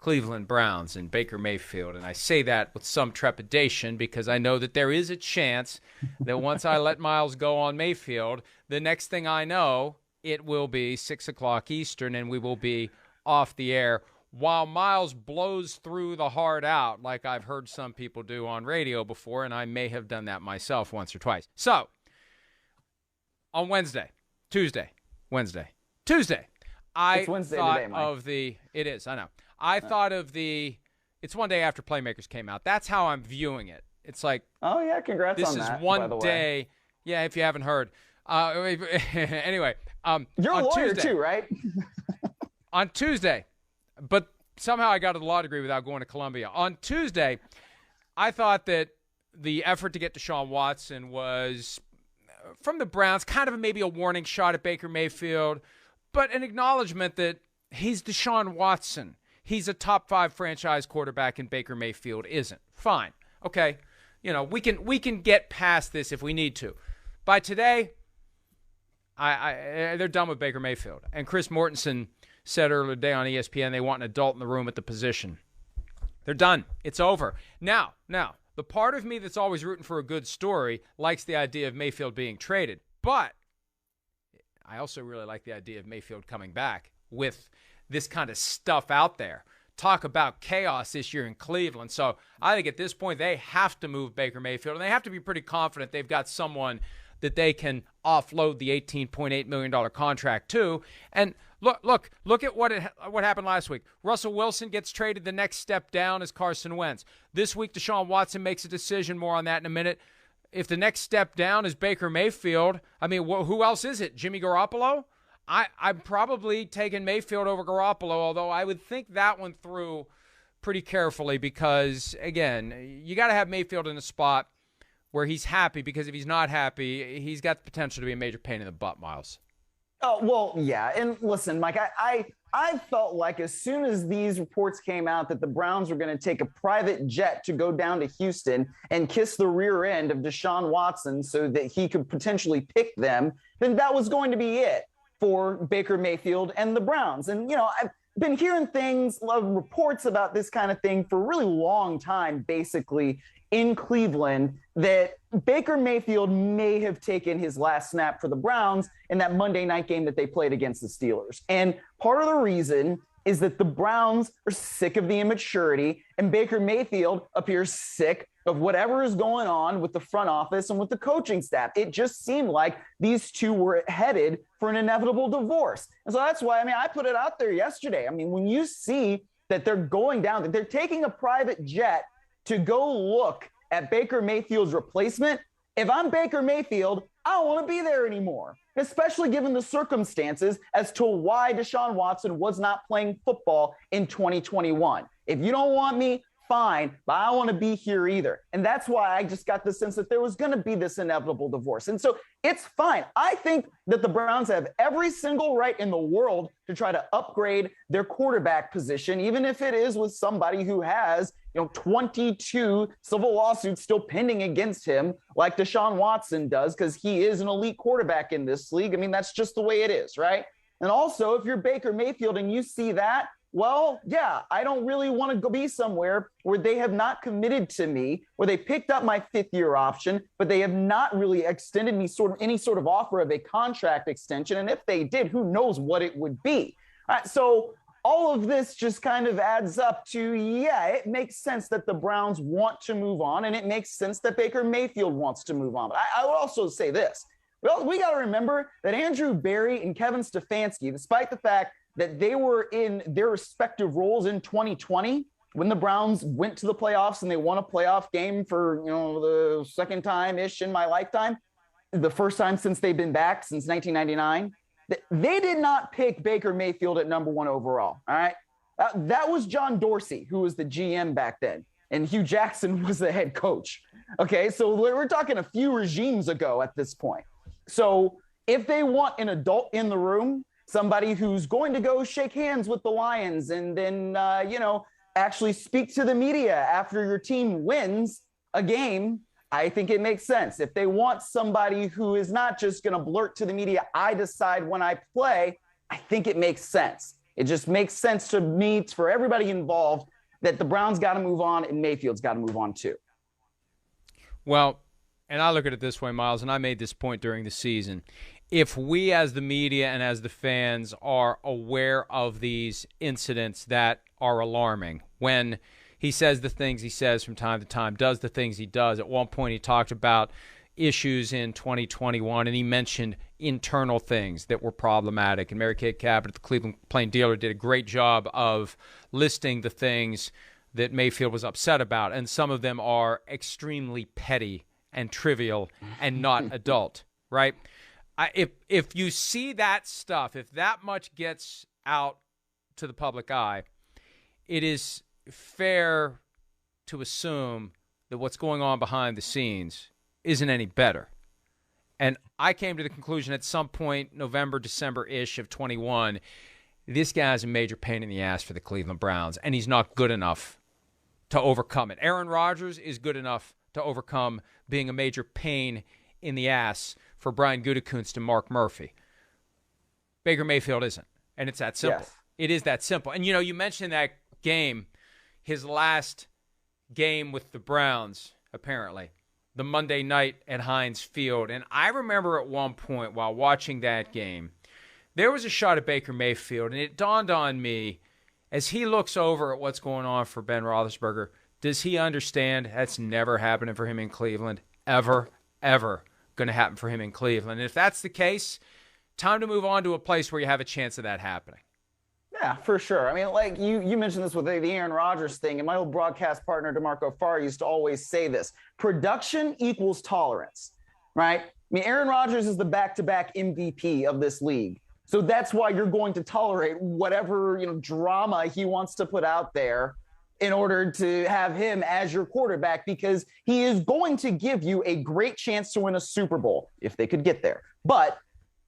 Cleveland Browns and Baker Mayfield. And I say that with some trepidation because I know that there is a chance that once I let Miles go on Mayfield, the next thing I know, it will be 6 o'clock Eastern and we will be off the air while Miles blows through the hard out like I've heard some people do on radio before, and I may have done that myself once or twice. So, on Tuesday, I it's Wednesday thought today, Mike. of the, it is, I know. I thought of it's one day after Playmakers came out. That's how I'm viewing it. It's like, oh yeah, congrats on that. This is one by the day. Way. Yeah, if you haven't heard. Anyway, you're a lawyer Tuesday, too, right? on Tuesday, but somehow I got a law degree without going to Columbia. On Tuesday, I thought that the effort to get Deshaun Watson was, from the Browns, kind of maybe a warning shot at Baker Mayfield, but an acknowledgement that he's Deshaun Watson. He's a top 5 franchise quarterback and Baker Mayfield isn't. Fine. Okay. We can get past this if we need to. By today, they're done with Baker Mayfield. And Chris Mortensen said earlier today on ESPN they want an adult in the room at the position. They're done. It's over. Now, the part of me that's always rooting for a good story likes the idea of Mayfield being traded. But I also really like the idea of Mayfield coming back with this kind of stuff out there. Talk about chaos this year in Cleveland. So I think at this point they have to move Baker Mayfield, and they have to be pretty confident they've got someone that they can offload the $18.8 million contract to. And look at what happened last week. Russell Wilson gets traded. The next step down is Carson Wentz. This week, Deshaun Watson makes a decision. More on that in a minute. If the next step down is Baker Mayfield, I mean, who else is it? Jimmy Garoppolo? I'm probably taking Mayfield over Garoppolo, although I would think that one through pretty carefully because, again, you got to have Mayfield in a spot where he's happy, because if he's not happy, he's got the potential to be a major pain in the butt, Miles. Oh, well, yeah. And listen, Mike, I felt like as soon as these reports came out that the Browns were going to take a private jet to go down to Houston and kiss the rear end of Deshaun Watson so that he could potentially pick them, then that was going to be it for Baker Mayfield and the Browns. And, I've been hearing reports about this kind of thing for a really long time, basically, in Cleveland, that Baker Mayfield may have taken his last snap for the Browns in that Monday night game that they played against the Steelers. And part of the reason is that the Browns are sick of the immaturity, and Baker Mayfield appears sick of whatever is going on with the front office and with the coaching staff. It just seemed like these two were headed for an inevitable divorce. And so that's why, I put it out there yesterday. When you see that they're going down, that they're taking a private jet to go look at Baker Mayfield's replacement, if I'm Baker Mayfield, I don't want to be there anymore, especially given the circumstances as to why Deshaun Watson was not playing football in 2021. If you don't want me, fine, but I don't want to be here either. And that's why I just got the sense that there was going to be this inevitable divorce. And so it's fine. I think that the Browns have every single right in the world to try to upgrade their quarterback position, even if it is with somebody who has 22 civil lawsuits still pending against him, like Deshaun Watson does, because he is an elite quarterback in this league. That's just the way it is, right? And also, if you're Baker Mayfield and you see that, well, yeah, I don't really want to go be somewhere where they have not committed to me, where they picked up my 5th-year option, but they have not really extended me any sort of offer of a contract extension. And if they did, who knows what it would be. All right, so all of this just kind of adds up to, yeah, it makes sense that the Browns want to move on, and it makes sense that Baker Mayfield wants to move on. But I would also say this. Well, we got to remember that Andrew Berry and Kevin Stefanski, despite the fact that they were in their respective roles in 2020 when the Browns went to the playoffs and they won a playoff game for, the second time-ish in my lifetime, the first time since they've been back since 1999, they did not pick Baker Mayfield at number 1 overall, all right? That was John Dorsey, who was the GM back then, and Hugh Jackson was the head coach, okay? So we're talking a few regimes ago at this point. So if they want an adult in the room, somebody who's going to go shake hands with the Lions and then, actually speak to the media after your team wins a game, I think it makes sense. If they want somebody who is not just going to blurt to the media, I decide when I play, I think it makes sense. It just makes sense to me, for everybody involved, that the Browns got to move on and Mayfield's got to move on too. Well, and I look at it this way, Miles, and I made this point during the season. If we as the media and as the fans are aware of these incidents that are alarming, when he says the things he says from time to time, does the things he does. At one point he talked about issues in 2021, and he mentioned internal things that were problematic. And Mary Kate Cabot at the Cleveland Plain Dealer did a great job of listing the things that Mayfield was upset about, and some of them are extremely petty and trivial and not adult, right? If you see that stuff, if that much gets out to the public eye, it is fair to assume that what's going on behind the scenes isn't any better. And I came to the conclusion at some point, November, December-ish of 21, this guy's a major pain in the ass for the Cleveland Browns, and he's not good enough to overcome it. Aaron Rodgers is good enough to overcome being a major pain in the ass for Brian Gutekunst and Mark Murphy. Baker Mayfield isn't, and it's that simple. Yes. It is that simple. And, you mentioned that game, his last game with the Browns, apparently, the Monday night at Heinz Field. And I remember at one point while watching that game, there was a shot at Baker Mayfield, and it dawned on me as he looks over at what's going on for Ben Roethlisberger, does he understand that's never happening for him in Cleveland? Ever going to happen for him in Cleveland. And if that's the case, time to move on to a place where you have a chance of that happening. Yeah, for sure. I mean, like you mentioned this with the Aaron Rodgers thing, and my old broadcast partner, DeMarco Farr, used to always say this: production equals tolerance, right? I mean, Aaron Rodgers is the back-to-back MVP of this league. So that's why you're going to tolerate whatever, drama he wants to put out there in order to have him as your quarterback, because he is going to give you a great chance to win a Super Bowl if they could get there. But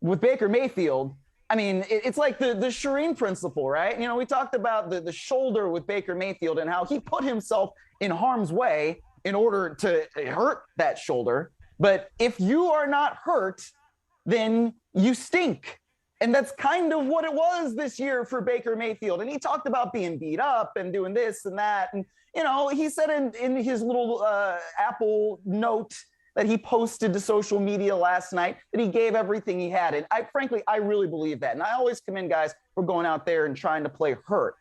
with Baker Mayfield, I mean, it's like the Shireen principle, right? We talked about the shoulder with Baker Mayfield and how he put himself in harm's way in order to hurt that shoulder. But if you are not hurt, then you stink. And that's kind of what it was this year for Baker Mayfield. And he talked about being beat up and doing this and that. And, he said in his little Apple note that he posted to social media last night that he gave everything he had. And I really believe that. And I always commend guys for going out there and trying to play hurt.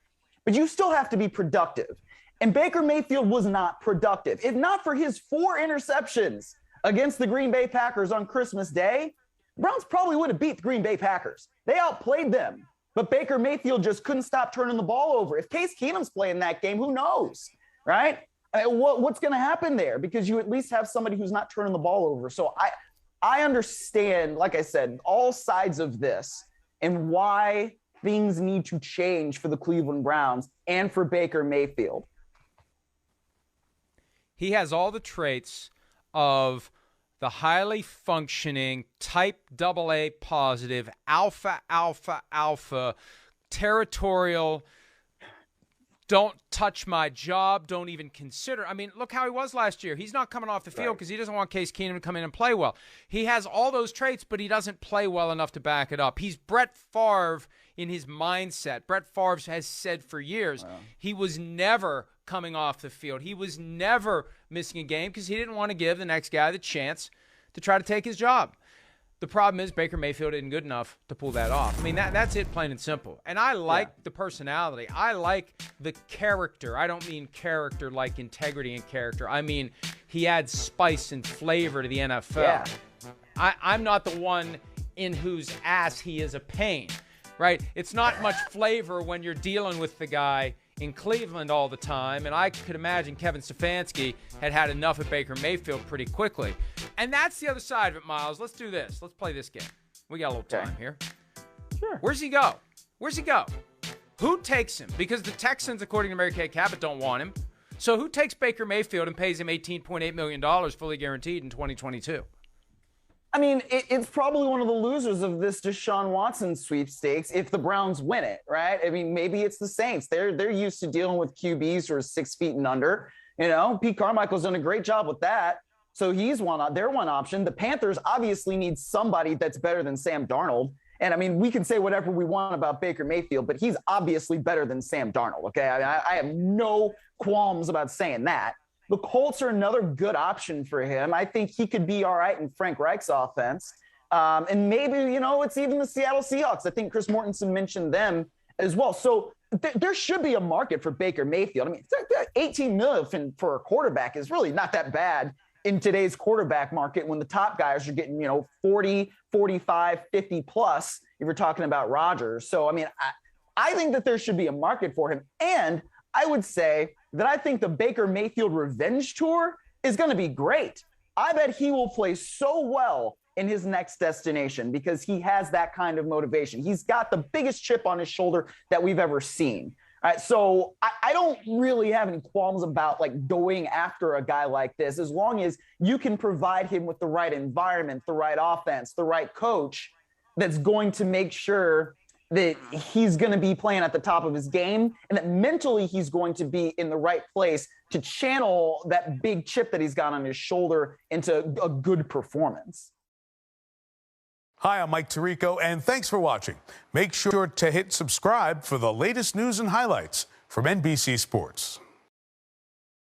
But you still have to be productive. And Baker Mayfield was not productive. If not for his 4 interceptions against the Green Bay Packers on Christmas Day, Browns probably would have beat the Green Bay Packers. They outplayed them. But Baker Mayfield just couldn't stop turning the ball over. If Case Keenum's playing that game, who knows, right? What's going to happen there? Because you at least have somebody who's not turning the ball over. So I understand, like I said, all sides of this and why things need to change for the Cleveland Browns and for Baker Mayfield. He has all the traits of the highly functioning type AA positive, alpha, territorial, don't touch my job, don't even consider. I mean, look how he was last year. He's not coming off the field because he doesn't want Case Keenum to come in and play well. He has all those traits, but he doesn't play well enough to back it up. He's Brett Favre in his mindset. Brett Favre has said for years he was never coming off the field. He was never missing a game because he didn't want to give the next guy the chance to try to take his job. The problem is Baker Mayfield isn't good enough to pull that off. I mean, that's it, plain and simple. And I like the personality. I like the character. I don't mean character like integrity and character. I mean he adds spice and flavor to the NFL. Yeah. I'm not the one in whose ass he is a pain, right? It's not much flavor when you're dealing with the guy in Cleveland all the time, and I could imagine Kevin Stefanski had enough of Baker Mayfield pretty quickly. And that's the other side of it, Miles. Let's do this. Let's play this game. We got a little time here. Sure. Where's he go? Who takes him? Because the Texans, according to Mary Kay Cabot, don't want him. So who takes Baker Mayfield and pays him $18.8 million fully guaranteed in 2022? I mean, it's probably one of the losers of this Deshaun Watson sweepstakes if the Browns win it, right? I mean, maybe it's the Saints. They're used to dealing with QBs who are 6 feet and under. Pete Carmichael's done a great job with that. So they're one option. The Panthers obviously need somebody that's better than Sam Darnold. And I mean, we can say whatever we want about Baker Mayfield, but he's obviously better than Sam Darnold. Okay. I have no qualms about saying that. The Colts are another good option for him. I think he could be all right in Frank Reich's offense. And maybe, it's even the Seattle Seahawks. I think Chris Mortensen mentioned them as well. So there should be a market for Baker Mayfield. I mean, $18 million for a quarterback is really not that bad in today's quarterback market when the top guys are getting, 40, 45, 50 plus if you're talking about Rodgers. So, I mean, I think that there should be a market for him. And I would say that I think the Baker Mayfield revenge tour is going to be great. I bet he will play so well in his next destination because he has that kind of motivation. He's got the biggest chip on his shoulder that we've ever seen. All right, so I don't really have any qualms about going after a guy like this as long as you can provide him with the right environment, the right offense, the right coach that's going to make sure that he's going to be playing at the top of his game and that mentally he's going to be in the right place to channel that big chip that he's got on his shoulder into a good performance. Hi, I'm Mike Tirico, and thanks for watching. Make sure to hit subscribe for the latest news and highlights from NBC Sports.